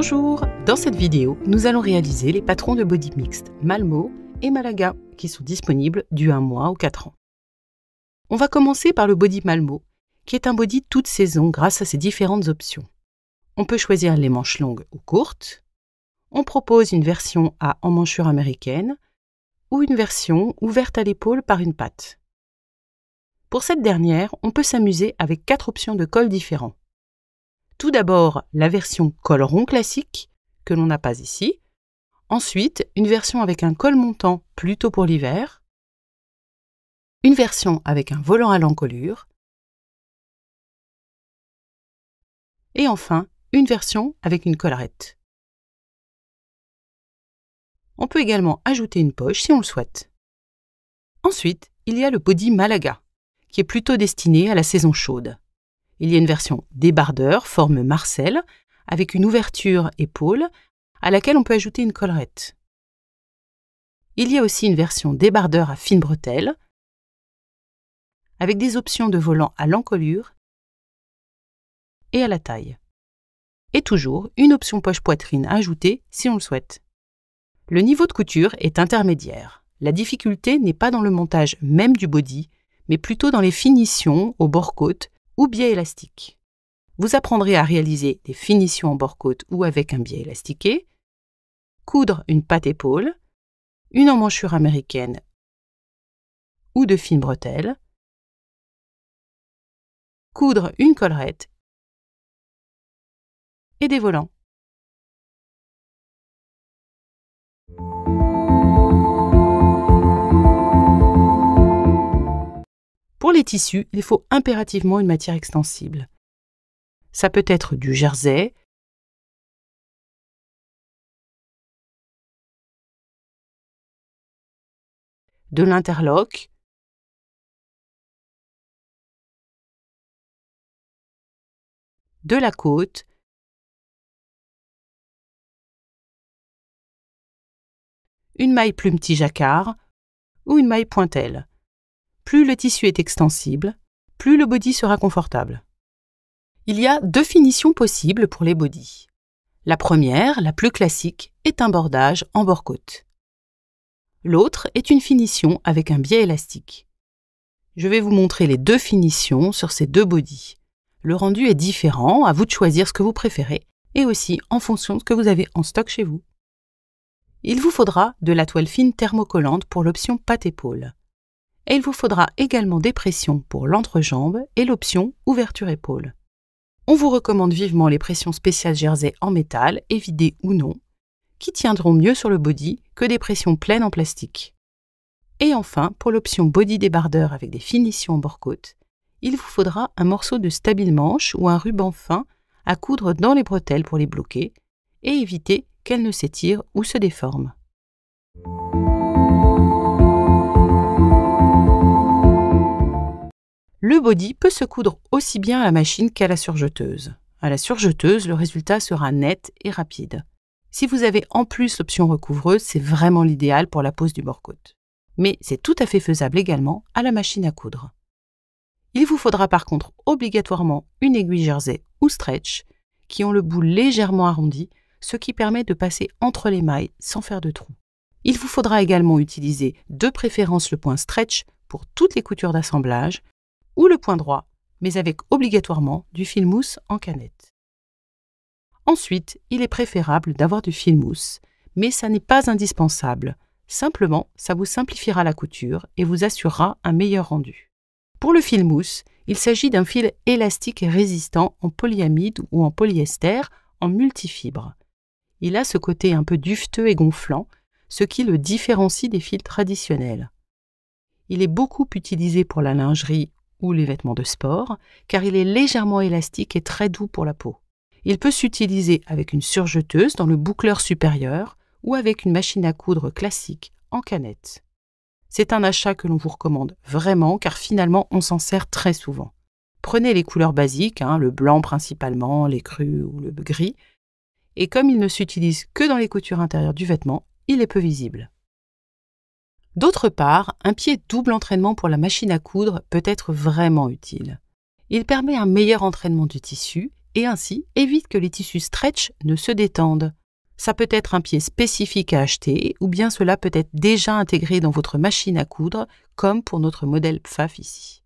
Bonjour! Dans cette vidéo, nous allons réaliser les patrons de body mixte Malmo et Malaga qui sont disponibles du 1 mois au 4 ans. On va commencer par le body Malmo, qui est un body toute saison grâce à ses différentes options. On peut choisir les manches longues ou courtes. On propose une version à emmanchure américaine ou une version ouverte à l'épaule par une patte. Pour cette dernière, on peut s'amuser avec 4 options de col différents. Tout d'abord, la version col rond classique, que l'on n'a pas ici. Ensuite, une version avec un col montant plutôt pour l'hiver. Une version avec un volant à l'encolure. Et enfin, une version avec une collerette. On peut également ajouter une poche si on le souhaite. Ensuite, il y a le body Malaga, qui est plutôt destiné à la saison chaude. Il y a une version débardeur, forme Marcel, avec une ouverture épaule, à laquelle on peut ajouter une collerette. Il y a aussi une version débardeur à fines bretelles, avec des options de volant à l'encolure et à la taille. Et toujours une option poche poitrine à ajouter si on le souhaite. Le niveau de couture est intermédiaire. La difficulté n'est pas dans le montage même du body, mais plutôt dans les finitions au bord-côte ou biais élastique. Vous apprendrez à réaliser des finitions en bord-côte ou avec un biais élastiqué, coudre une patte épaule, une emmanchure américaine ou de fines bretelles, coudre une collerette et des volants. Pour les tissus, il faut impérativement une matière extensible. Ça peut être du jersey, de l'interlock, de la côte, une maille plume-tige jacquard ou une maille pointelle. Plus le tissu est extensible, plus le body sera confortable. Il y a 2 finitions possibles pour les bodys. La première, la plus classique, est un bordage en bord-côte. L'autre est une finition avec un biais élastique. Je vais vous montrer les 2 finitions sur ces 2 bodys. Le rendu est différent, à vous de choisir ce que vous préférez, et aussi en fonction de ce que vous avez en stock chez vous. Il vous faudra de la toile fine thermocollante pour l'option patte-épaule. Et il vous faudra également des pressions pour l'entrejambe et l'option ouverture-épaule. On vous recommande vivement les pressions spéciales jersey en métal, évidées ou non, qui tiendront mieux sur le body que des pressions pleines en plastique. Et enfin, pour l'option body débardeur avec des finitions en bord-côte, il vous faudra un morceau de stabile-manche ou un ruban fin à coudre dans les bretelles pour les bloquer et éviter qu'elles ne s'étirent ou se déforment. Le body peut se coudre aussi bien à la machine qu'à la surjeteuse. À la surjeteuse, le résultat sera net et rapide. Si vous avez en plus l'option recouvreuse, c'est vraiment l'idéal pour la pose du bord-côte. Mais c'est tout à fait faisable également à la machine à coudre. Il vous faudra par contre obligatoirement une aiguille jersey ou stretch qui ont le bout légèrement arrondi, ce qui permet de passer entre les mailles sans faire de trous. Il vous faudra également utiliser de préférence le point stretch pour toutes les coutures d'assemblage, ou le point droit, mais avec obligatoirement du fil mousse en canette. Ensuite, il est préférable d'avoir du fil mousse, mais ça n'est pas indispensable. Simplement, ça vous simplifiera la couture et vous assurera un meilleur rendu. Pour le fil mousse, il s'agit d'un fil élastique et résistant en polyamide ou en polyester en multifibre. Il a ce côté un peu duveteux et gonflant, ce qui le différencie des fils traditionnels. Il est beaucoup utilisé pour la lingerie ou les vêtements de sport, car il est légèrement élastique et très doux pour la peau. Il peut s'utiliser avec une surjeteuse dans le boucleur supérieur ou avec une machine à coudre classique en canette. C'est un achat que l'on vous recommande vraiment, car finalement on s'en sert très souvent. Prenez les couleurs basiques, le blanc principalement, les crus ou le gris, et comme il ne s'utilise que dans les coutures intérieures du vêtement, il est peu visible. D'autre part, un pied double entraînement pour la machine à coudre peut être vraiment utile. Il permet un meilleur entraînement du tissu et ainsi évite que les tissus stretch ne se détendent. Ça peut être un pied spécifique à acheter ou bien cela peut être déjà intégré dans votre machine à coudre, comme pour notre modèle PFAF ici.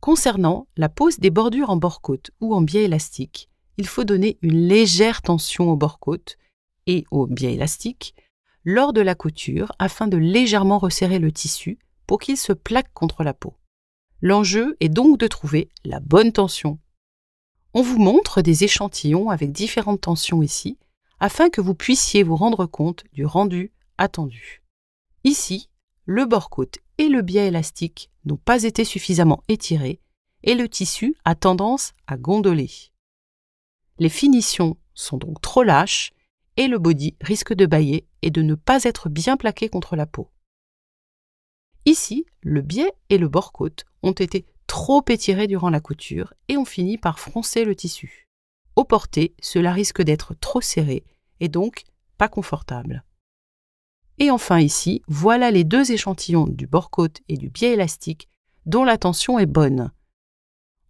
Concernant la pose des bordures en bord-côte ou en biais élastique, il faut donner une légère tension au bord-côte et au biais élastique lors de la couture afin de légèrement resserrer le tissu pour qu'il se plaque contre la peau. L'enjeu est donc de trouver la bonne tension. On vous montre des échantillons avec différentes tensions ici, afin que vous puissiez vous rendre compte du rendu attendu. Ici, le bord-côte et le biais élastique n'ont pas été suffisamment étirés et le tissu a tendance à gondoler. Les finitions sont donc trop lâches et le body risque de bâiller et de ne pas être bien plaqué contre la peau. Ici, le biais et le bord-côte ont été trop étirés durant la couture et ont fini par froncer le tissu. Au porté, cela risque d'être trop serré et donc pas confortable. Et enfin ici, voilà les deux échantillons du bord-côte et du biais élastique dont la tension est bonne.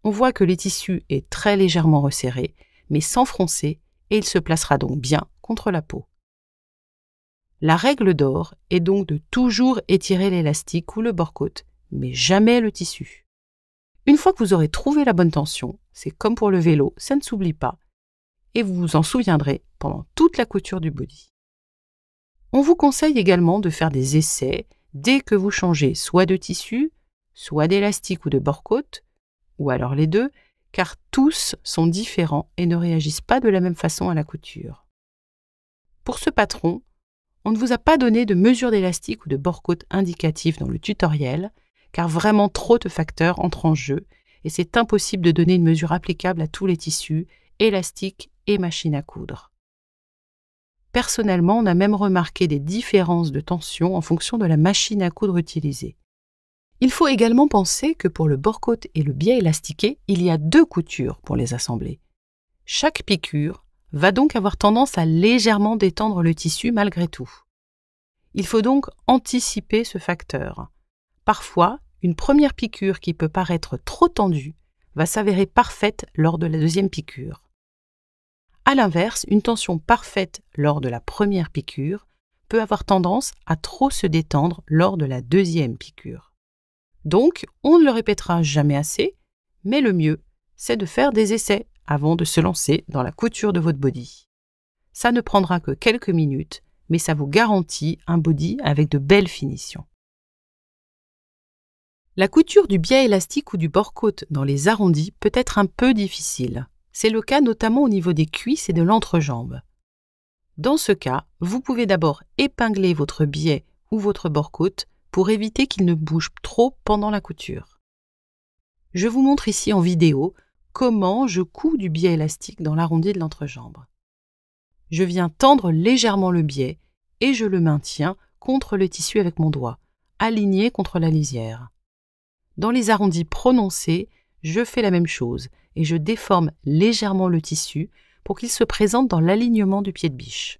On voit que le tissu est très légèrement resserré, mais sans froncer, et il se placera donc bien contre la peau. La règle d'or est donc de toujours étirer l'élastique ou le bord-côte, mais jamais le tissu. Une fois que vous aurez trouvé la bonne tension, c'est comme pour le vélo, ça ne s'oublie pas, et vous vous en souviendrez pendant toute la couture du body. On vous conseille également de faire des essais dès que vous changez soit de tissu, soit d'élastique ou de bord-côte, ou alors les deux, car tous sont différents et ne réagissent pas de la même façon à la couture. Pour ce patron, on ne vous a pas donné de mesure d'élastique ou de bord-côte indicatif dans le tutoriel, car vraiment trop de facteurs entrent en jeu et c'est impossible de donner une mesure applicable à tous les tissus, élastiques et machines à coudre. Personnellement, on a même remarqué des différences de tension en fonction de la machine à coudre utilisée. Il faut également penser que pour le bord-côte et le biais élastiqué, il y a 2 coutures pour les assembler. Chaque piqûre va donc avoir tendance à légèrement détendre le tissu malgré tout. Il faut donc anticiper ce facteur. Parfois, une première piqûre qui peut paraître trop tendue va s'avérer parfaite lors de la deuxième piqûre. À l'inverse, une tension parfaite lors de la première piqûre peut avoir tendance à trop se détendre lors de la deuxième piqûre. Donc, on ne le répétera jamais assez, mais le mieux, c'est de faire des essais avant de se lancer dans la couture de votre body. Ça ne prendra que quelques minutes, mais ça vous garantit un body avec de belles finitions. La couture du biais élastique ou du bord-côte dans les arrondis peut être un peu difficile. C'est le cas notamment au niveau des cuisses et de l'entrejambe. Dans ce cas, vous pouvez d'abord épingler votre biais ou votre bord-côte pour éviter qu'il ne bouge trop pendant la couture. Je vous montre ici en vidéo comment je couds du biais élastique dans l'arrondi de l'entrejambe. Je viens tendre légèrement le biais et je le maintiens contre le tissu avec mon doigt, aligné contre la lisière. Dans les arrondis prononcés, je fais la même chose et je déforme légèrement le tissu pour qu'il se présente dans l'alignement du pied de biche.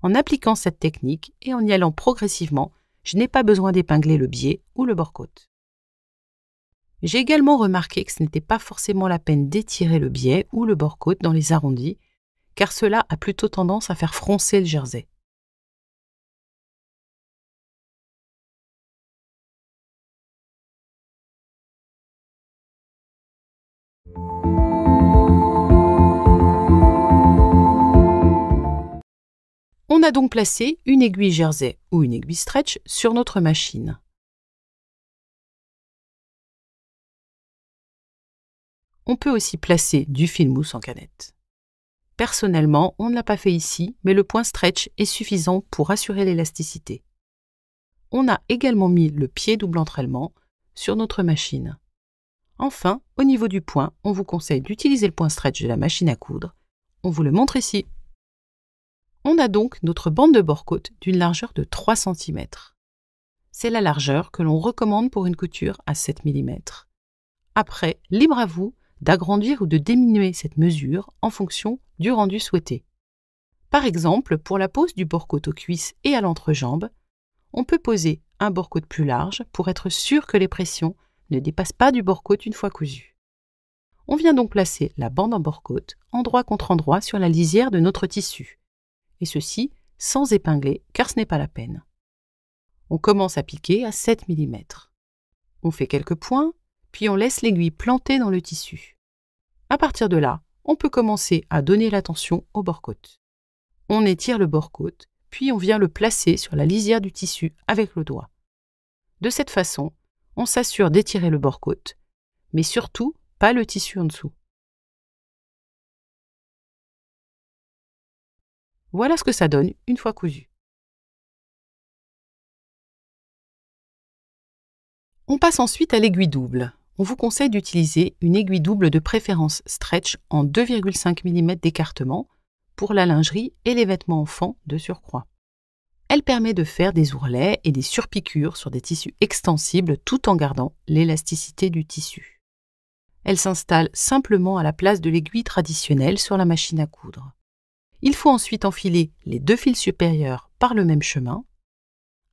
En appliquant cette technique et en y allant progressivement, je n'ai pas besoin d'épingler le biais ou le bord-côte. J'ai également remarqué que ce n'était pas forcément la peine d'étirer le biais ou le bord-côte dans les arrondis, car cela a plutôt tendance à faire froncer le jersey. On a donc placé une aiguille jersey ou une aiguille stretch sur notre machine. On peut aussi placer du fil mousse en canette. Personnellement, on ne l'a pas fait ici, mais le point stretch est suffisant pour assurer l'élasticité. On a également mis le pied double entrèlement sur notre machine. Enfin, au niveau du point, on vous conseille d'utiliser le point stretch de la machine à coudre. On vous le montre ici. On a donc notre bande de bord-côte d'une largeur de 3 cm. C'est la largeur que l'on recommande pour une couture à 7 mm. Après, libre à vous d'agrandir ou de diminuer cette mesure en fonction du rendu souhaité. Par exemple, pour la pose du bord-côte aux cuisses et à l'entrejambe, on peut poser un bord-côte plus large pour être sûr que les pressions ne dépassent pas du bord-côte une fois cousu. On vient donc placer la bande en bord-côte endroit contre endroit sur la lisière de notre tissu, et ceci sans épingler car ce n'est pas la peine. On commence à piquer à 7 mm. On fait quelques points, puis on laisse l'aiguille plantée dans le tissu. À partir de là, on peut commencer à donner la tension au bord-côte. On étire le bord-côte, puis on vient le placer sur la lisière du tissu avec le doigt. De cette façon, on s'assure d'étirer le bord-côte, mais surtout pas le tissu en dessous. Voilà ce que ça donne une fois cousu. On passe ensuite à l'aiguille double. On vous conseille d'utiliser une aiguille double de préférence stretch en 2,5 mm d'écartement pour la lingerie et les vêtements enfants de surcroît. Elle permet de faire des ourlets et des surpiqûres sur des tissus extensibles tout en gardant l'élasticité du tissu. Elle s'installe simplement à la place de l'aiguille traditionnelle sur la machine à coudre. Il faut ensuite enfiler les 2 fils supérieurs par le même chemin,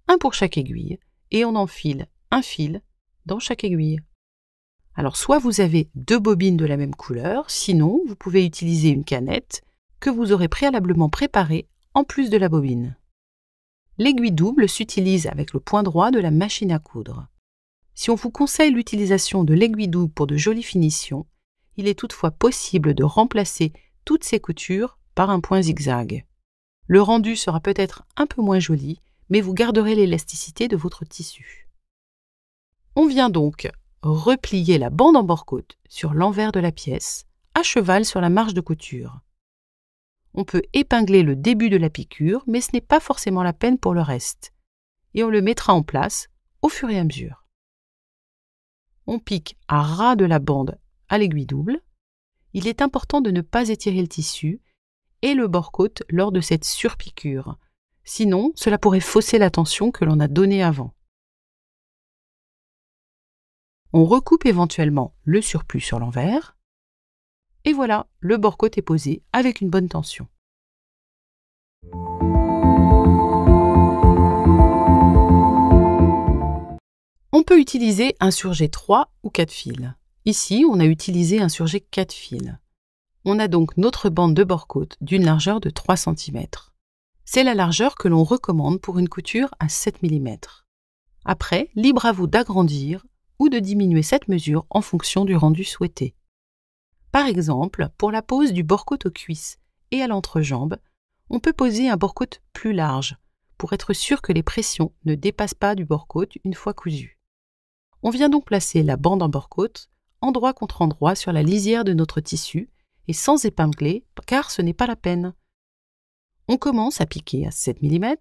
un pour chaque aiguille, et on enfile un fil dans chaque aiguille. Alors soit vous avez 2 bobines de la même couleur, sinon vous pouvez utiliser une canette que vous aurez préalablement préparée en plus de la bobine. L'aiguille double s'utilise avec le point droit de la machine à coudre. Si on vous conseille l'utilisation de l'aiguille double pour de jolies finitions, il est toutefois possible de remplacer toutes ces coutures par un point zigzag. Le rendu sera peut-être un peu moins joli, mais vous garderez l'élasticité de votre tissu. On vient donc replier la bande en bord-côte sur l'envers de la pièce, à cheval sur la marge de couture. On peut épingler le début de la piqûre, mais ce n'est pas forcément la peine pour le reste, et on le mettra en place au fur et à mesure. On pique à ras de la bande à l'aiguille double. Il est important de ne pas étirer le tissu et le bord-côte lors de cette surpiqûre. Sinon, cela pourrait fausser la tension que l'on a donnée avant. On recoupe éventuellement le surplus sur l'envers. Et voilà, le bord-côte est posé avec une bonne tension. On peut utiliser un surjet 3 ou 4 fils. Ici, on a utilisé un surjet 4 fils. On a donc notre bande de bord-côte d'une largeur de 3 cm. C'est la largeur que l'on recommande pour une couture à 7 mm. Après, libre à vous d'agrandir ou de diminuer cette mesure en fonction du rendu souhaité. Par exemple, pour la pose du bord-côte aux cuisses et à l'entrejambe, on peut poser un bord-côte plus large pour être sûr que les pressions ne dépassent pas du bord-côte une fois cousu. On vient donc placer la bande en bord-côte endroit contre endroit sur la lisière de notre tissu et sans épingler car ce n'est pas la peine. On commence à piquer à 7 mm,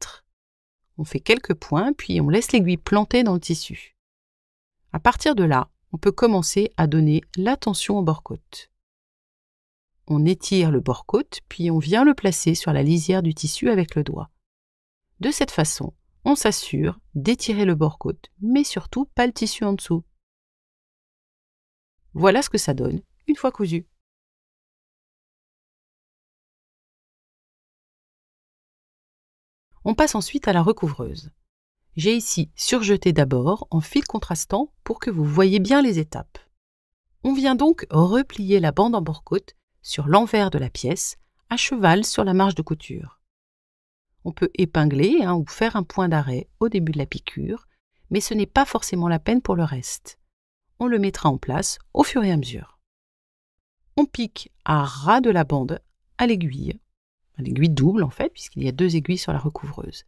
on fait quelques points puis on laisse l'aiguille plantée dans le tissu. À partir de là, on peut commencer à donner la tension au bord-côte. On étire le bord-côte puis on vient le placer sur la lisière du tissu avec le doigt. De cette façon, on s'assure d'étirer le bord-côte, mais surtout pas le tissu en dessous. Voilà ce que ça donne une fois cousu. On passe ensuite à la recouvreuse. J'ai ici surjeté d'abord en fil contrastant pour que vous voyez bien les étapes. On vient donc replier la bande en bord-côte sur l'envers de la pièce, à cheval sur la marge de couture. On peut épingler ou faire un point d'arrêt au début de la piqûre, mais ce n'est pas forcément la peine pour le reste. On le mettra en place au fur et à mesure. On pique à ras de la bande à l'aiguille double en fait, puisqu'il y a 2 aiguilles sur la recouvreuse.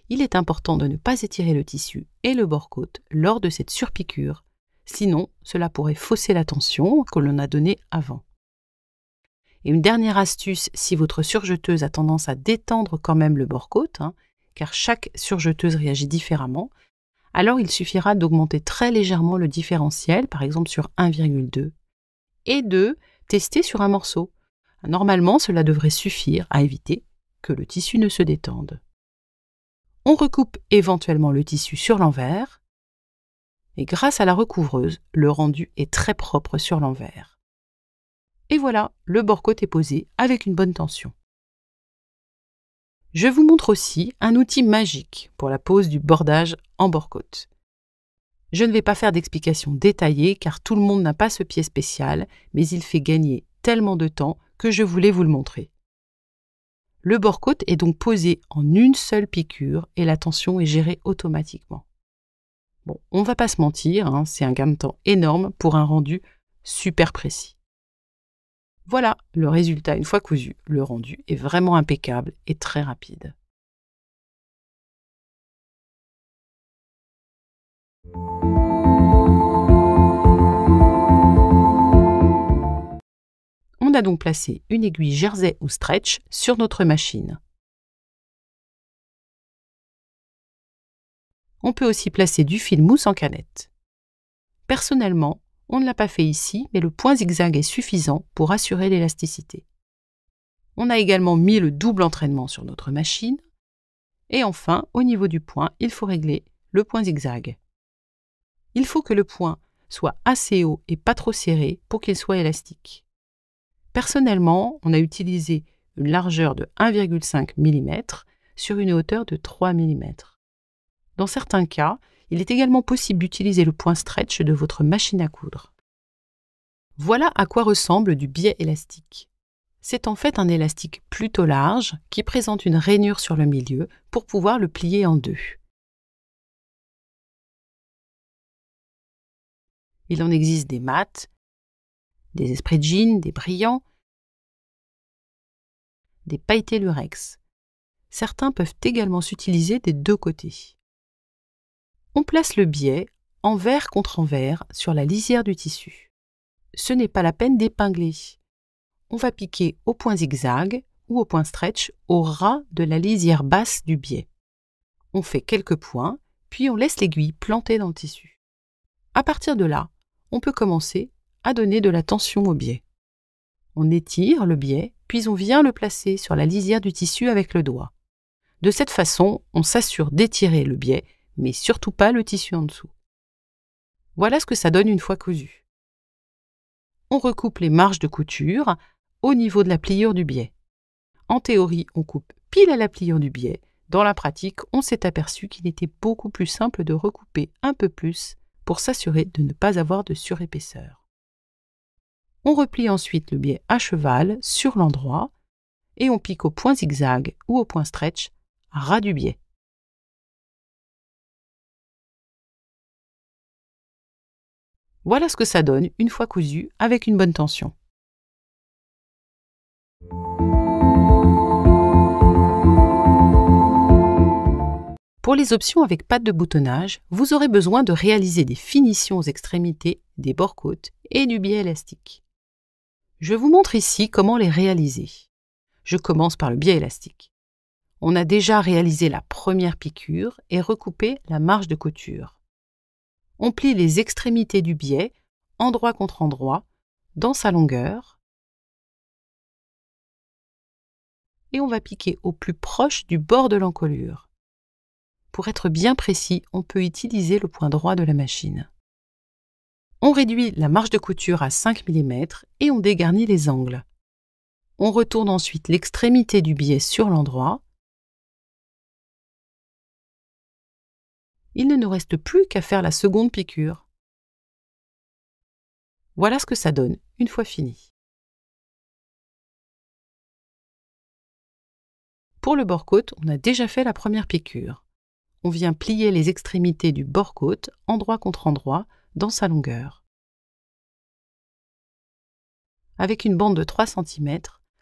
Il est important de ne pas étirer le tissu et le bord-côte lors de cette surpiqûre, sinon cela pourrait fausser la tension que l'on a donnée avant. Et une dernière astuce, si votre surjeteuse a tendance à détendre quand même le bord-côte, car chaque surjeteuse réagit différemment, alors il suffira d'augmenter très légèrement le différentiel, par exemple sur 1,2, et de tester sur un morceau. Normalement, cela devrait suffire à éviter que le tissu ne se détende. On recoupe éventuellement le tissu sur l'envers, et grâce à la recouvreuse, le rendu est très propre sur l'envers. Et voilà, le bord-côte est posé avec une bonne tension. Je vous montre aussi un outil magique pour la pose du bordage en bord-côte. Je ne vais pas faire d'explications détaillées car tout le monde n'a pas ce pied spécial, mais il fait gagner tellement de temps que je voulais vous le montrer. Le bord-côte est donc posé en une seule piqûre et la tension est gérée automatiquement. Bon, on ne va pas se mentir, c'est un gain de temps énorme pour un rendu super précis. Voilà le résultat une fois cousu. Le rendu est vraiment impeccable et très rapide. On a donc placé une aiguille jersey ou stretch sur notre machine. On peut aussi placer du fil mousse en canette. Personnellement, on ne l'a pas fait ici, mais le point zigzag est suffisant pour assurer l'élasticité. On a également mis le double entraînement sur notre machine. Et enfin, au niveau du point, il faut régler le point zigzag. Il faut que le point soit assez haut et pas trop serré pour qu'il soit élastique. Personnellement, on a utilisé une largeur de 1,5 mm sur une hauteur de 3 mm. Dans certains cas, il est également possible d'utiliser le point stretch de votre machine à coudre. Voilà à quoi ressemble du biais élastique. C'est en fait un élastique plutôt large qui présente une rainure sur le milieu pour pouvoir le plier en deux. Il en existe des mats, des esprits de jean, des brillants, des pailletés lurex. Certains peuvent également s'utiliser des deux côtés. On place le biais envers contre envers sur la lisière du tissu. Ce n'est pas la peine d'épingler. On va piquer au point zigzag ou au point stretch au ras de la lisière basse du biais. On fait quelques points, puis on laisse l'aiguille plantée dans le tissu. À partir de là, on peut commencer à donner de la tension au biais. On étire le biais, puis on vient le placer sur la lisière du tissu avec le doigt. De cette façon, on s'assure d'étirer le biais, mais surtout pas le tissu en dessous. Voilà ce que ça donne une fois cousu. On recoupe les marges de couture au niveau de la pliure du biais. En théorie, on coupe pile à la pliure du biais. Dans la pratique, on s'est aperçu qu'il était beaucoup plus simple de recouper un peu plus pour s'assurer de ne pas avoir de surépaisseur. On replie ensuite le biais à cheval sur l'endroit et on pique au point zigzag ou au point stretch à ras du biais. Voilà ce que ça donne une fois cousu avec une bonne tension. Pour les options avec pattes de boutonnage, vous aurez besoin de réaliser des finitions aux extrémités des bords-côtes et du biais élastique. Je vous montre ici comment les réaliser. Je commence par le biais élastique. On a déjà réalisé la première piqûre et recoupé la marge de couture. On plie les extrémités du biais, endroit contre endroit, dans sa longueur. Et on va piquer au plus proche du bord de l'encolure. Pour être bien précis, on peut utiliser le point droit de la machine. On réduit la marge de couture à 5 mm et on dégarnit les angles. On retourne ensuite l'extrémité du biais sur l'endroit. Il ne nous reste plus qu'à faire la seconde piqûre. Voilà ce que ça donne une fois fini. Pour le bord-côte, on a déjà fait la première piqûre. On vient plier les extrémités du bord-côte, endroit contre endroit, dans sa longueur. Avec une bande de 3 cm,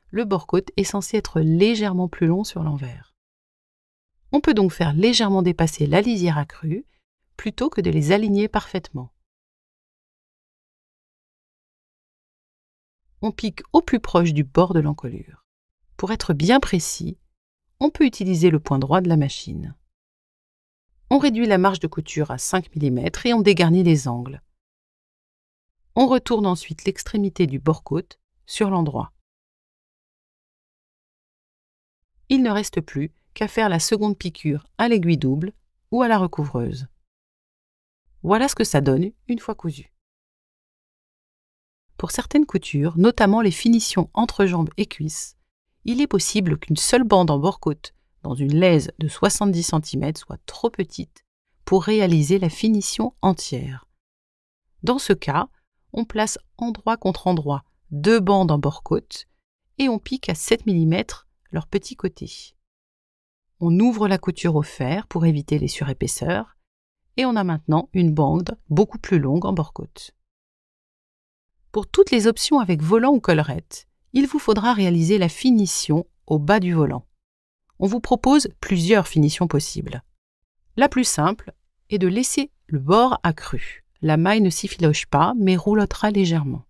le bord-côte est censé être légèrement plus long sur l'envers. On peut donc faire légèrement dépasser la lisière accrue, plutôt que de les aligner parfaitement. On pique au plus proche du bord de l'encolure. Pour être bien précis, on peut utiliser le point droit de la machine. On réduit la marge de couture à 5 mm et on dégarnit les angles. On retourne ensuite l'extrémité du bord-côte sur l'endroit. Il ne reste plus qu'à faire la seconde piqûre à l'aiguille double ou à la recouvreuse. Voilà ce que ça donne une fois cousu. Pour certaines coutures, notamment les finitions entre jambes et cuisses, il est possible qu'une seule bande en bord-côte dans une laise de 70 cm soit trop petite pour réaliser la finition entière. Dans ce cas, on place endroit contre endroit 2 bandes en bord-côte et on pique à 7 mm leurs petits côtés. On ouvre la couture au fer pour éviter les surépaisseurs et on a maintenant une bande beaucoup plus longue en bord-côte. Pour toutes les options avec volant ou collerette, il vous faudra réaliser la finition au bas du volant. On vous propose plusieurs finitions possibles. La plus simple est de laisser le bord accru. La maille ne s'effiloche pas, mais roulottera légèrement.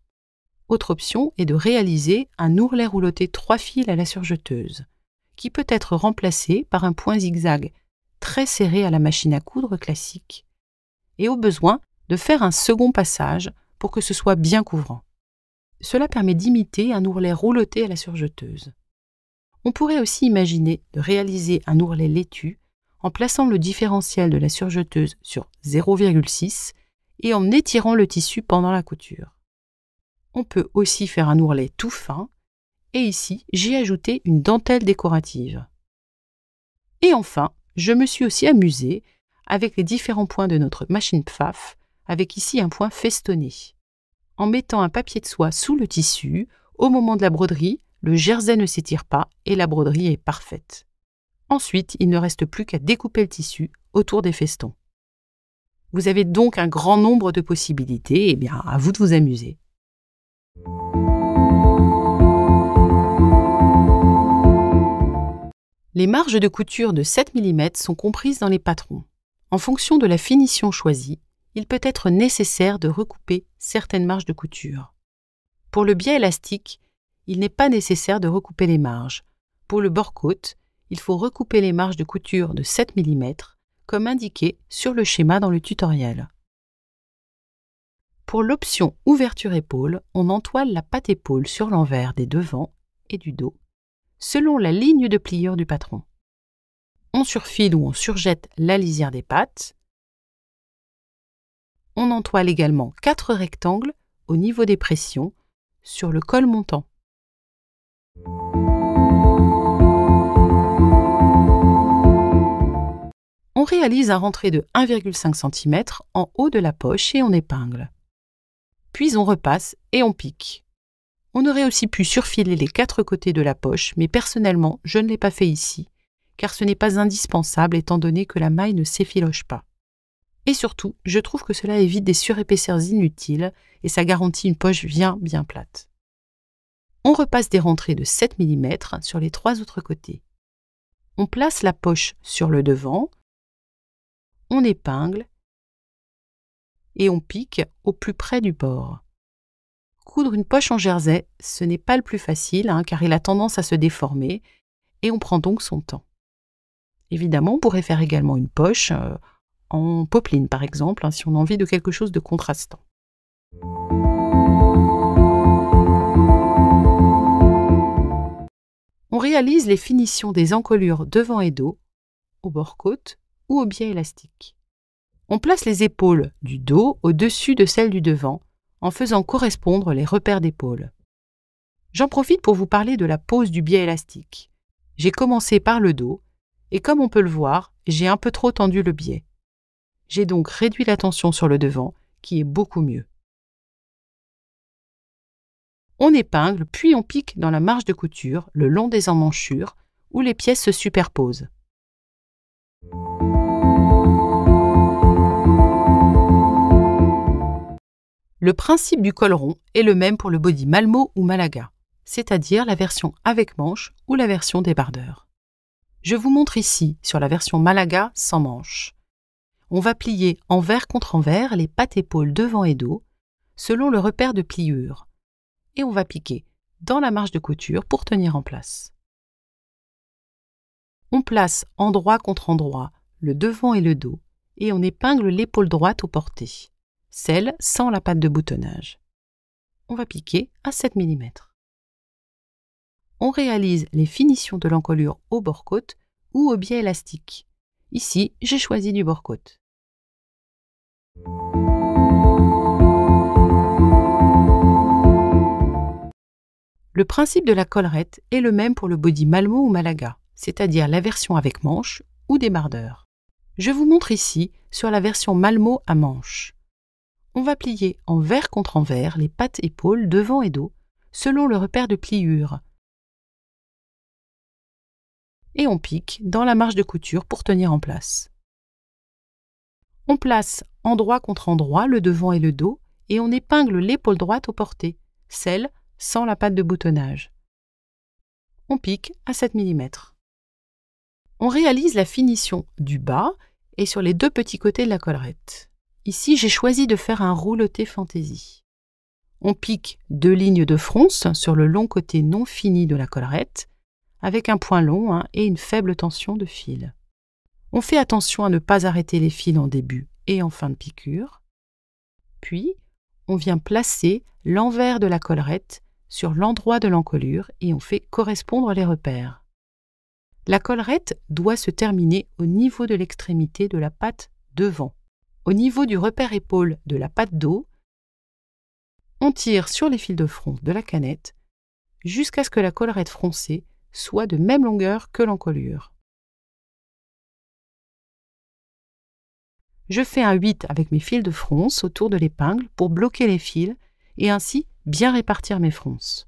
Autre option est de réaliser un ourlet rouloté 3 fils à la surjeteuse, qui peut être remplacé par un point zigzag très serré à la machine à coudre classique, et au besoin de faire un second passage pour que ce soit bien couvrant. Cela permet d'imiter un ourlet rouloté à la surjeteuse. On pourrait aussi imaginer de réaliser un ourlet laitue en plaçant le différentiel de la surjeteuse sur 0,6 et en étirant le tissu pendant la couture. On peut aussi faire un ourlet tout fin, et ici, j'ai ajouté une dentelle décorative. Et enfin, je me suis aussi amusée avec les différents points de notre machine Pfaff, avec ici un point festonné. En mettant un papier de soie sous le tissu, au moment de la broderie, le jersey ne s'étire pas et la broderie est parfaite. Ensuite, il ne reste plus qu'à découper le tissu autour des festons. Vous avez donc un grand nombre de possibilités, et bien à vous de vous amuser. Les marges de couture de 7 mm sont comprises dans les patrons. En fonction de la finition choisie, il peut être nécessaire de recouper certaines marges de couture. Pour le biais élastique, il n'est pas nécessaire de recouper les marges. Pour le bord-côte, il faut recouper les marges de couture de 7 mm, comme indiqué sur le schéma dans le tutoriel. Pour l'option ouverture épaule, on entoile la patte épaule sur l'envers des devants et du dos, selon la ligne de pliure du patron. On surfile ou on surjette la lisière des pattes. On entoile également 4 rectangles au niveau des pressions sur le col montant. On réalise un rentré de 1,5 cm en haut de la poche et on épingle. Puis on repasse et on pique. On aurait aussi pu surfiler les 4 côtés de la poche, mais personnellement, je ne l'ai pas fait ici, car ce n'est pas indispensable étant donné que la maille ne s'effiloche pas. Et surtout, je trouve que cela évite des surépaisseurs inutiles et ça garantit une poche bien plate. On repasse des rentrées de 7 mm sur les 3 autres côtés. On place la poche sur le devant, on épingle et on pique au plus près du bord. Coudre une poche en jersey, ce n'est pas le plus facile car il a tendance à se déformer et on prend donc son temps. Évidemment, on pourrait faire également une poche en popeline par exemple, si on a envie de quelque chose de contrastant. On réalise les finitions des encolures devant et dos, au bord-côte ou au biais élastique. On place les épaules du dos au-dessus de celles du devant, en faisant correspondre les repères d'épaule. J'en profite pour vous parler de la pose du biais élastique. J'ai commencé par le dos, et comme on peut le voir, j'ai un peu trop tendu le biais. J'ai donc réduit la tension sur le devant, qui est beaucoup mieux. On épingle, puis on pique dans la marge de couture, le long des emmanchures, où les pièces se superposent. Le principe du col rond est le même pour le body Malmö ou Malaga, c'est-à-dire la version avec manche ou la version débardeur. Je vous montre ici sur la version Malaga sans manche. On va plier envers contre envers les pattes épaules devant et dos, selon le repère de pliure, et on va piquer dans la marge de couture pour tenir en place. On place endroit contre endroit le devant et le dos, et on épingle l'épaule droite au porté, celle sans la patte de boutonnage. On va piquer à 7 mm. On réalise les finitions de l'encolure au bord-côte ou au biais élastique. Ici, j'ai choisi du bord-côte. Le principe de la collerette est le même pour le body Malmö ou Malaga, c'est-à-dire la version avec manche ou débardeur. Je vous montre ici sur la version Malmö à manches. On va plier envers contre envers les pattes épaules devant et dos selon le repère de pliure. Et on pique dans la marge de couture pour tenir en place. On place endroit contre endroit le devant et le dos et on épingle l'épaule droite au porté, celle sans la patte de boutonnage. On pique à 7 mm. On réalise la finition du bas et sur les deux petits côtés de la collerette. Ici, j'ai choisi de faire un rouleté fantaisie. On pique 2 lignes de fronce sur le long côté non fini de la collerette avec un point long et une faible tension de fil. On fait attention à ne pas arrêter les fils en début et en fin de piqûre. Puis, on vient placer l'envers de la collerette sur l'endroit de l'encolure et on fait correspondre les repères. La collerette doit se terminer au niveau de l'extrémité de la patte devant. Au niveau du repère épaule de la patte dos, on tire sur les fils de fronce de la canette jusqu'à ce que la collerette froncée soit de même longueur que l'encolure. Je fais un 8 avec mes fils de fronce autour de l'épingle pour bloquer les fils et ainsi bien répartir mes fronces.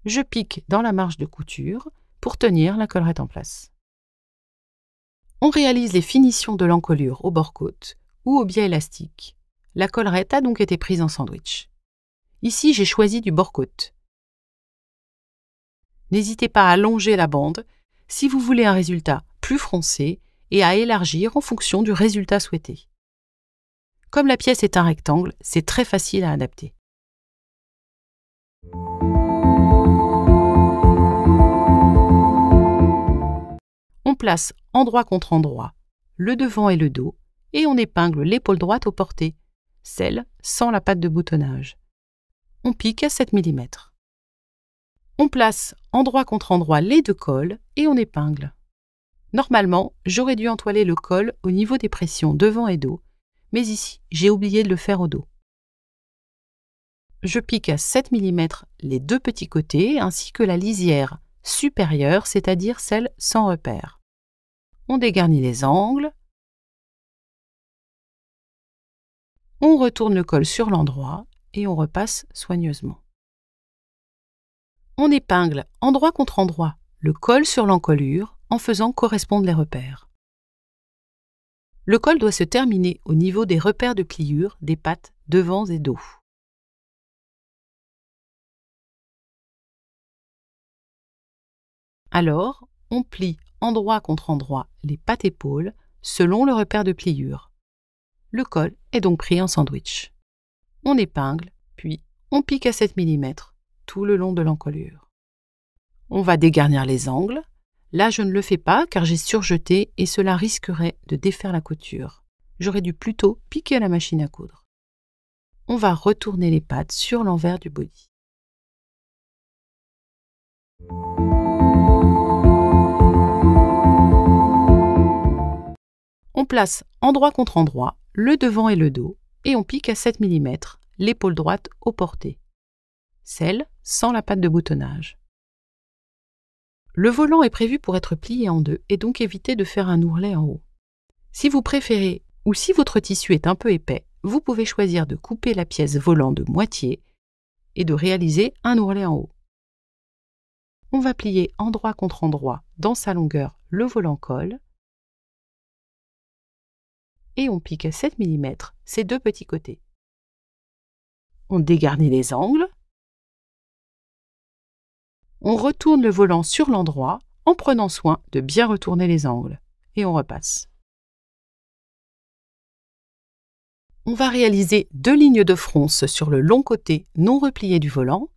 Je pique dans la marge de couture pour tenir la collerette en place. On réalise les finitions de l'encolure au bord-côte ou au biais élastique. La collerette a donc été prise en sandwich. Ici, j'ai choisi du bord-côte. N'hésitez pas à allonger la bande si vous voulez un résultat plus froncé et à élargir en fonction du résultat souhaité. Comme la pièce est un rectangle, c'est très facile à adapter. On place endroit contre endroit le devant et le dos et on épingle l'épaule droite au porté, celle sans la patte de boutonnage. On pique à 7 mm. On place endroit contre endroit les deux cols et on épingle. Normalement, j'aurais dû entoiler le col au niveau des pressions devant et dos, mais ici, j'ai oublié de le faire au dos. Je pique à 7 mm les deux petits côtés ainsi que la lisière supérieure, c'est-à-dire celle sans repère. On dégarnit les angles. On retourne le col sur l'endroit et on repasse soigneusement. On épingle endroit contre endroit le col sur l'encolure en faisant correspondre les repères. Le col doit se terminer au niveau des repères de pliure des pattes devant et dos. Alors, on plie endroit contre endroit les pattes épaules selon le repère de pliure. Le col est donc pris en sandwich. On épingle, puis on pique à 7 mm tout le long de l'encolure. On va dégarnir les angles. Là, je ne le fais pas car j'ai surjeté et cela risquerait de défaire la couture. J'aurais dû plutôt piquer à la machine à coudre. On va retourner les pattes sur l'envers du body. On place endroit contre endroit le devant et le dos et on pique à 7 mm l'épaule droite au porté, celle sans la patte de boutonnage. Le volant est prévu pour être plié en deux et donc évitez de faire un ourlet en haut. Si vous préférez ou si votre tissu est un peu épais, vous pouvez choisir de couper la pièce volant de moitié et de réaliser un ourlet en haut. On va plier endroit contre endroit dans sa longueur le volant-col et on pique à 7 mm ces deux petits côtés. On dégarnit les angles. On retourne le volant sur l'endroit en prenant soin de bien retourner les angles et on repasse. On va réaliser 2 lignes de fronce sur le long côté non replié du volant.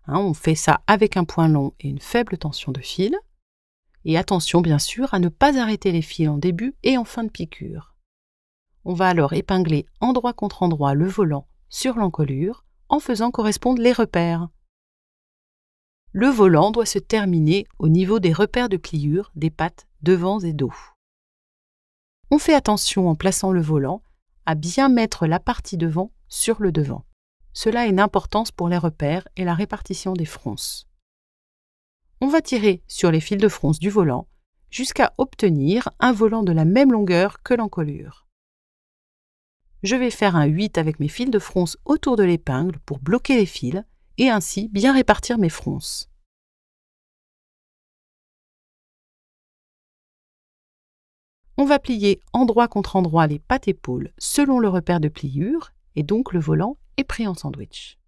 On fait ça avec un point long et une faible tension de fil. Et attention bien sûr à ne pas arrêter les fils en début et en fin de piqûre. On va alors épingler endroit contre endroit le volant sur l'encolure en faisant correspondre les repères. Le volant doit se terminer au niveau des repères de pliure des pattes devant et dos. On fait attention en plaçant le volant à bien mettre la partie devant sur le devant. Cela a une importance pour les repères et la répartition des fronces. On va tirer sur les fils de fronce du volant jusqu'à obtenir un volant de la même longueur que l'encolure. Je vais faire un 8 avec mes fils de fronce autour de l'épingle pour bloquer les fils et ainsi bien répartir mes fronces. On va plier endroit contre endroit les pattes épaules selon le repère de pliure et donc le volant est pris en sandwich.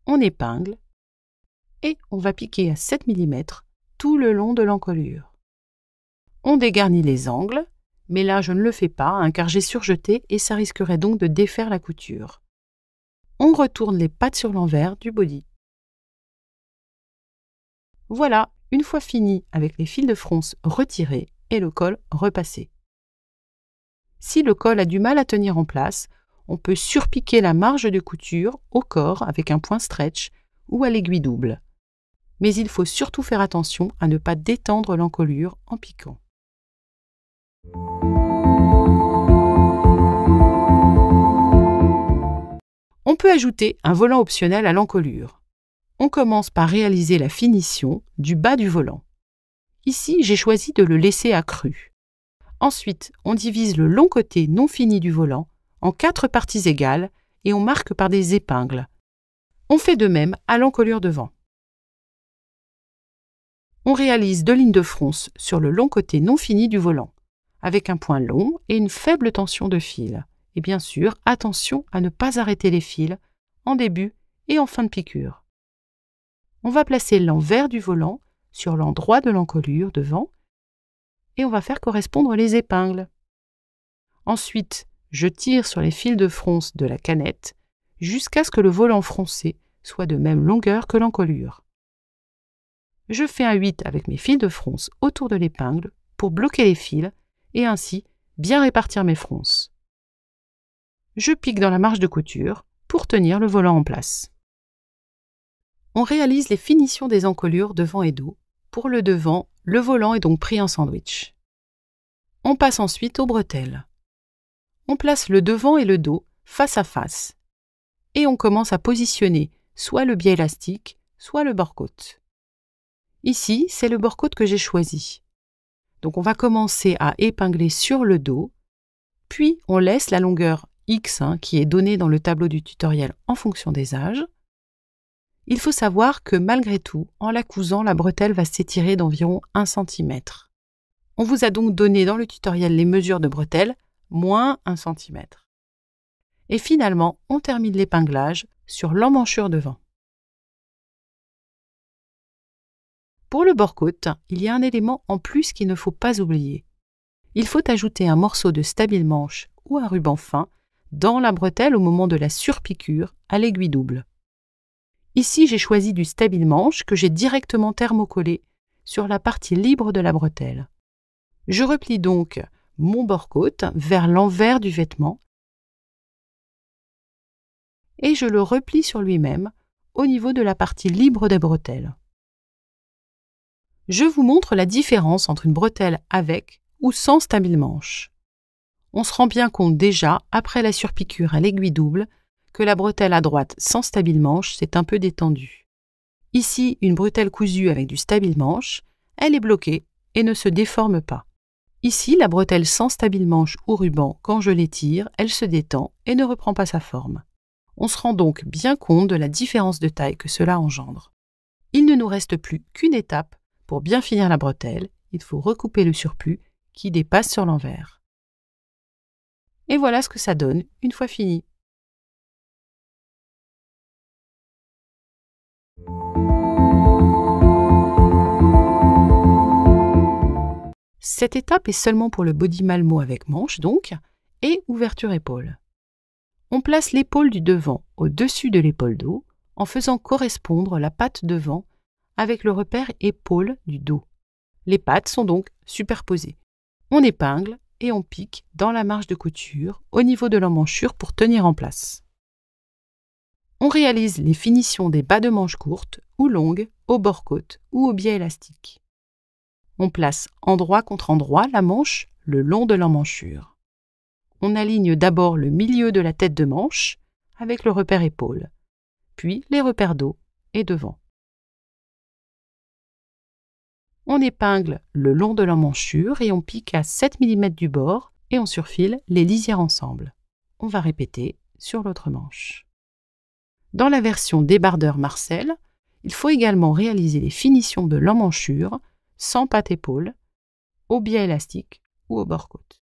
On épingle et on va piquer à 7 mm tout le long de l'encolure. On dégarnit les angles, mais là je ne le fais pas car j'ai surjeté et ça risquerait donc de défaire la couture. On retourne les pattes sur l'envers du body. Voilà, une fois fini avec les fils de fronce retirés et le col repassé. Si le col a du mal à tenir en place, on peut surpiquer la marge de couture au corps avec un point stretch ou à l'aiguille double. Mais il faut surtout faire attention à ne pas détendre l'encolure en piquant. On peut ajouter un volant optionnel à l'encolure. On commence par réaliser la finition du bas du volant. Ici, j'ai choisi de le laisser accru. Ensuite, on divise le long côté non fini du volant en 4 parties égales et on marque par des épingles. On fait de même à l'encolure devant. On réalise 2 lignes de fronce sur le long côté non fini du volant, avec un point long et une faible tension de fil. Et bien sûr, attention à ne pas arrêter les fils en début et en fin de piqûre. On va placer l'envers du volant sur l'endroit de l'encolure devant et on va faire correspondre les épingles. Ensuite, je tire sur les fils de fronce de la canette jusqu'à ce que le volant froncé soit de même longueur que l'encolure. Je fais un 8 avec mes fils de fronce autour de l'épingle pour bloquer les fils et ainsi bien répartir mes fronces. Je pique dans la marge de couture pour tenir le volant en place. On réalise les finitions des encolures devant et dos. Pour le devant, le volant est donc pris en sandwich. On passe ensuite aux bretelles. On place le devant et le dos face à face et on commence à positionner soit le biais élastique, soit le bord-côte. Ici, c'est le bord-côte que j'ai choisi. Donc on va commencer à épingler sur le dos, puis on laisse la longueur X qui est donnée dans le tableau du tutoriel en fonction des âges. Il faut savoir que malgré tout, en la cousant, la bretelle va s'étirer d'environ 1 cm. On vous a donc donné dans le tutoriel les mesures de bretelle, moins 1 cm. Et finalement, on termine l'épinglage sur l'emmanchure devant. Pour le bord-côte, il y a un élément en plus qu'il ne faut pas oublier. Il faut ajouter un morceau de stabile-manche ou un ruban fin dans la bretelle au moment de la surpiqûre à l'aiguille double. Ici, j'ai choisi du stabile-manche que j'ai directement thermocollé sur la partie libre de la bretelle. Je replie donc mon bord-côte vers l'envers du vêtement et je le replie sur lui-même au niveau de la partie libre des bretelles. Je vous montre la différence entre une bretelle avec ou sans stabile-manche. On se rend bien compte déjà, après la surpiqûre à l'aiguille double, que la bretelle à droite sans stabile-manche s'est un peu détendue. Ici, une bretelle cousue avec du stabile-manche, elle est bloquée et ne se déforme pas. Ici, la bretelle sans stabile-manche ou ruban, quand je l'étire, elle se détend et ne reprend pas sa forme. On se rend donc bien compte de la différence de taille que cela engendre. Il ne nous reste plus qu'une étape pour bien finir la bretelle. Il faut recouper le surplus qui dépasse sur l'envers. Et voilà ce que ça donne une fois fini. Cette étape est seulement pour le body Malmö avec manche donc, et ouverture épaule. On place l'épaule du devant au-dessus de l'épaule dos en faisant correspondre la patte devant avec le repère épaule du dos. Les pattes sont donc superposées. On épingle et on pique dans la marge de couture au niveau de l'emmanchure pour tenir en place. On réalise les finitions des bas de manches courtes ou longues au bord-côte ou au biais élastique. On place endroit contre endroit la manche le long de l'emmanchure. On aligne d'abord le milieu de la tête de manche avec le repère épaule, puis les repères dos et devant. On épingle le long de l'emmanchure et on pique à 7 mm du bord et on surfile les lisières ensemble. On va répéter sur l'autre manche. Dans la version débardeur Marcel, il faut également réaliser les finitions de l'emmanchure sans patte-épaule, au biais élastique ou au bord-côte.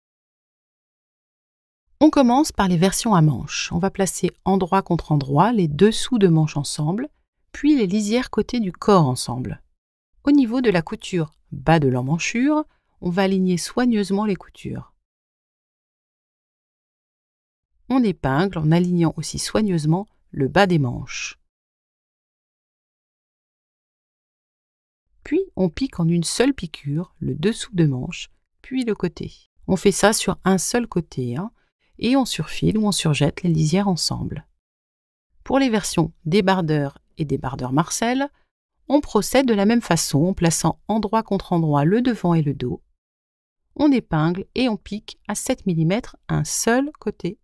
On commence par les versions à manches. On va placer endroit contre endroit les dessous de manches ensemble, puis les lisières côté du corps ensemble. Au niveau de la couture bas de l'emmanchure, on va aligner soigneusement les coutures. On épingle en alignant aussi soigneusement le bas des manches. Puis on pique en une seule piqûre le dessous de manche, puis le côté. On fait ça sur un seul côté, et on surfile ou on surjette les lisières ensemble. Pour les versions débardeur et débardeur Marcel, on procède de la même façon en plaçant endroit contre endroit le devant et le dos. On épingle et on pique à 7 mm un seul côté.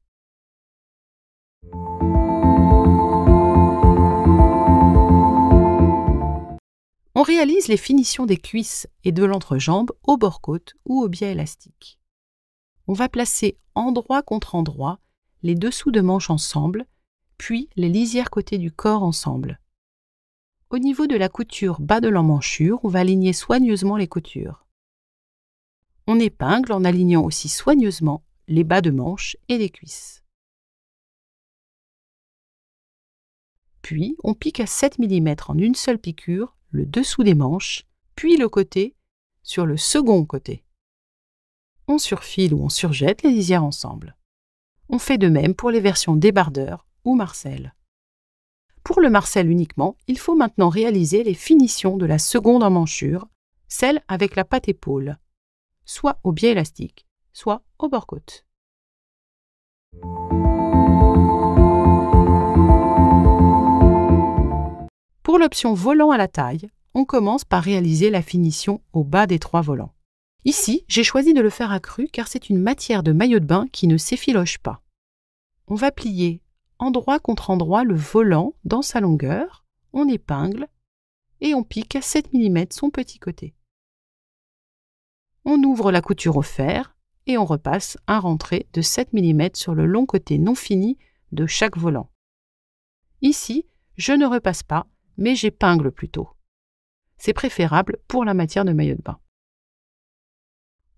On réalise les finitions des cuisses et de l'entrejambe au bord-côte ou au biais élastique. On va placer endroit contre endroit les dessous de manches ensemble, puis les lisières côté du corps ensemble. Au niveau de la couture bas de l'emmanchure, on va aligner soigneusement les coutures. On épingle en alignant aussi soigneusement les bas de manches et les cuisses. Puis, on pique à 7 mm en une seule piqûre le dessous des manches, puis le côté sur le second côté. On surfile ou on surjette les lisières ensemble. On fait de même pour les versions débardeur ou Marcel. Pour le Marcel uniquement, il faut maintenant réaliser les finitions de la seconde emmanchure, celle avec la patte-épaule, soit au biais élastique, soit au bord-côte. Pour l'option volant à la taille, on commence par réaliser la finition au bas des 3 volants. Ici, j'ai choisi de le faire accru car c'est une matière de maillot de bain qui ne s'effiloche pas. On va plier endroit contre endroit le volant dans sa longueur, on épingle et on pique à 7 mm son petit côté. On ouvre la couture au fer et on repasse un rentré de 7 mm sur le long côté non fini de chaque volant. Ici, je ne repasse pas, mais j'épingle plutôt. C'est préférable pour la matière de maillot de bain.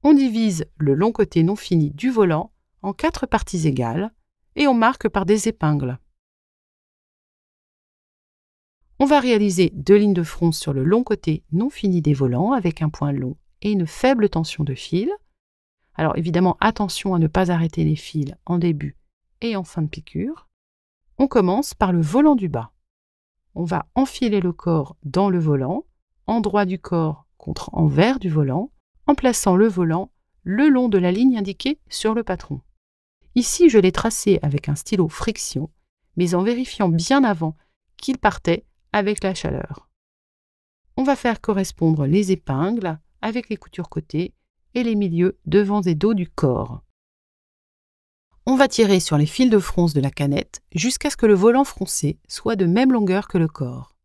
On divise le long côté non fini du volant en 4 parties égales et on marque par des épingles. On va réaliser 2 lignes de fronce sur le long côté non fini des volants avec un point long et une faible tension de fil. Alors évidemment, attention à ne pas arrêter les fils en début et en fin de piqûre. On commence par le volant du bas. On va enfiler le corps dans le volant, endroit du corps contre envers du volant, en plaçant le volant le long de la ligne indiquée sur le patron. Ici, je l'ai tracé avec un stylo friction, mais en vérifiant bien avant qu'il partait avec la chaleur. On va faire correspondre les épingles avec les coutures côté et les milieux devant et dos du corps. On va tirer sur les fils de fronce de la canette jusqu'à ce que le volant froncé soit de même longueur que le corps.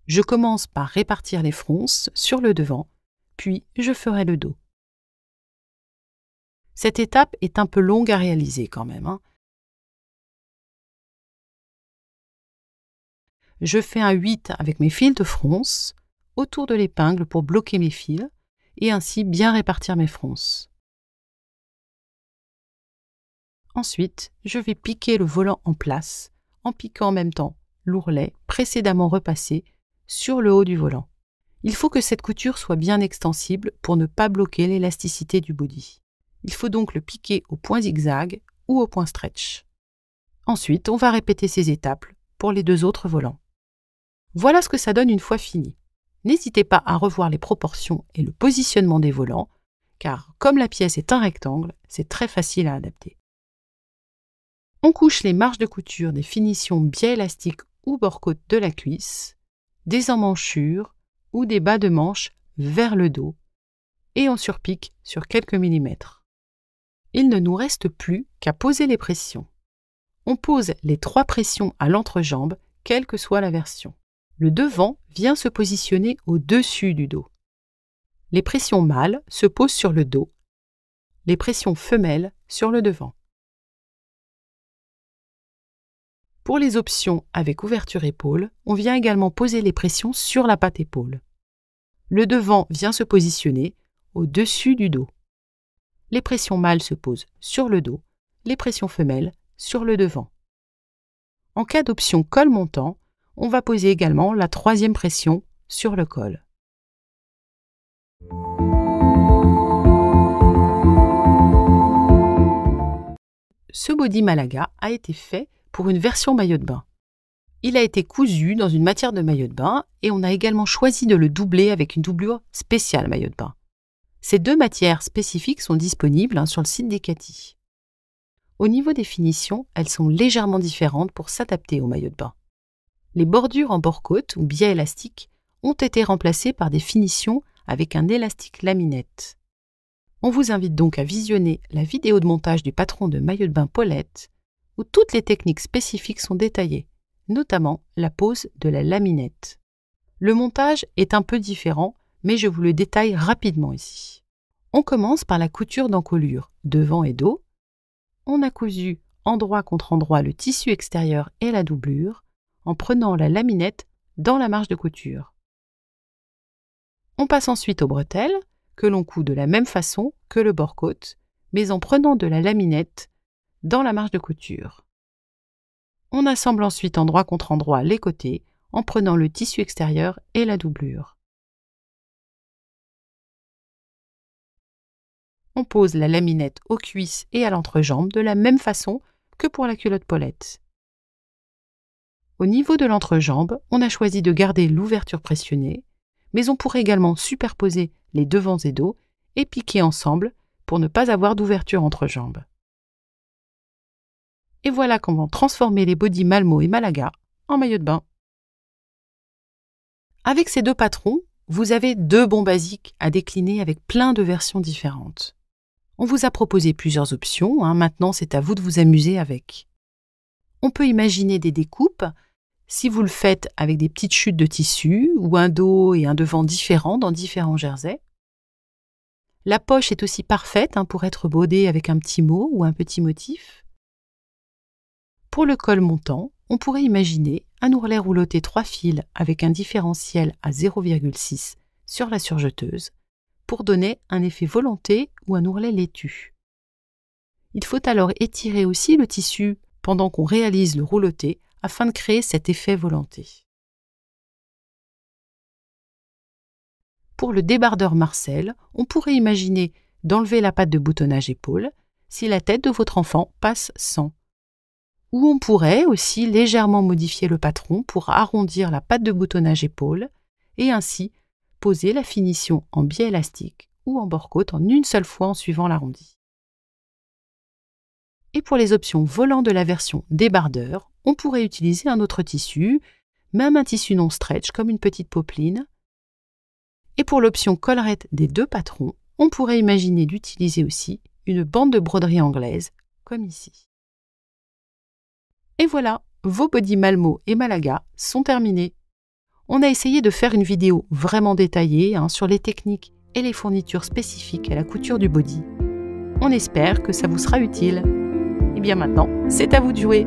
Je commence par répartir les fronces sur le devant, puis je ferai le dos. Cette étape est un peu longue à réaliser quand même. Je fais un 8 avec mes fils de fronce autour de l'épingle pour bloquer mes fils et ainsi bien répartir mes fronces. Ensuite, je vais piquer le volant en place en piquant en même temps l'ourlet précédemment repassé sur le haut du volant. Il faut que cette couture soit bien extensible pour ne pas bloquer l'élasticité du body. Il faut donc le piquer au point zigzag ou au point stretch. Ensuite, on va répéter ces étapes pour les 2 autres volants. Voilà ce que ça donne une fois fini. N'hésitez pas à revoir les proportions et le positionnement des volants, car comme la pièce est un rectangle, c'est très facile à adapter. On couche les marges de couture des finitions biais élastiques ou bord-côte de la cuisse, des emmanchures ou des bas de manche vers le dos et on surpique sur quelques millimètres. Il ne nous reste plus qu'à poser les pressions. On pose les 3 pressions à l'entrejambe, quelle que soit la version. Le devant vient se positionner au-dessus du dos. Les pressions mâles se posent sur le dos, les pressions femelles sur le devant. Pour les options avec ouverture épaule, on vient également poser les pressions sur la patte épaule. Le devant vient se positionner au-dessus du dos. Les pressions mâles se posent sur le dos, les pressions femelles sur le devant. En cas d'option col montant, on va poser également la 3e pression sur le col. Ce body Malaga a été fait pour une version maillot de bain. Il a été cousu dans une matière de maillot de bain et on a également choisi de le doubler avec une doublure spéciale maillot de bain. Ces 2 matières spécifiques sont disponibles sur le site d'Ecati. Au niveau des finitions, elles sont légèrement différentes pour s'adapter au maillot de bain. Les bordures en bord-côte ou biais élastiques ont été remplacées par des finitions avec un élastique laminette. On vous invite donc à visionner la vidéo de montage du patron de maillot de bain Paulette, où toutes les techniques spécifiques sont détaillées, notamment la pose de la laminette. Le montage est un peu différent, mais je vous le détaille rapidement ici. On commence par la couture d'encolure, devant et dos. On a cousu endroit contre endroit le tissu extérieur et la doublure, en prenant la laminette dans la marge de couture. On passe ensuite aux bretelles, que l'on coud de la même façon que le bord-côte, mais en prenant de la laminette dans la marge de couture. On assemble ensuite endroit contre endroit les côtés, en prenant le tissu extérieur et la doublure. On pose la laminette aux cuisses et à l'entrejambe de la même façon que pour la culotte Paulette. Au niveau de l'entrejambe, on a choisi de garder l'ouverture pressionnée, mais on pourrait également superposer les devants et dos et piquer ensemble pour ne pas avoir d'ouverture entre jambes. Et voilà comment transformer les bodys Malmo et Malaga en maillot de bain. Avec ces 2 patrons, vous avez 2 bons basiques à décliner avec plein de versions différentes. On vous a proposé plusieurs options, maintenant c'est à vous de vous amuser avec. On peut imaginer des découpes, si vous le faites avec des petites chutes de tissu ou un dos et un devant différents dans différents jerseys. La poche est aussi parfaite pour être brodée avec un petit mot ou un petit motif. Pour le col montant, on pourrait imaginer un ourlet rouloté 3 fils avec un différentiel à 0,6 sur la surjeteuse pour donner un effet volonté ou un ourlet laitue. Il faut alors étirer aussi le tissu pendant qu'on réalise le rouloté afin de créer cet effet volonté. Pour le débardeur Marcel, on pourrait imaginer d'enlever la patte de boutonnage épaule si la tête de votre enfant passe sans. Ou on pourrait aussi légèrement modifier le patron pour arrondir la patte de boutonnage épaule et ainsi poser la finition en biais élastique ou en bord-côte en une seule fois en suivant l'arrondi. Et pour les options volant de la version débardeur, on pourrait utiliser un autre tissu, même un tissu non stretch comme une petite popeline. Et pour l'option collerette des 2 patrons, on pourrait imaginer d'utiliser aussi une bande de broderie anglaise, comme ici. Et voilà, vos bodys Malmo et Malaga sont terminés. On a essayé de faire une vidéo vraiment détaillée sur les techniques et les fournitures spécifiques à la couture du body. On espère que ça vous sera utile. Et bien maintenant, c'est à vous de jouer.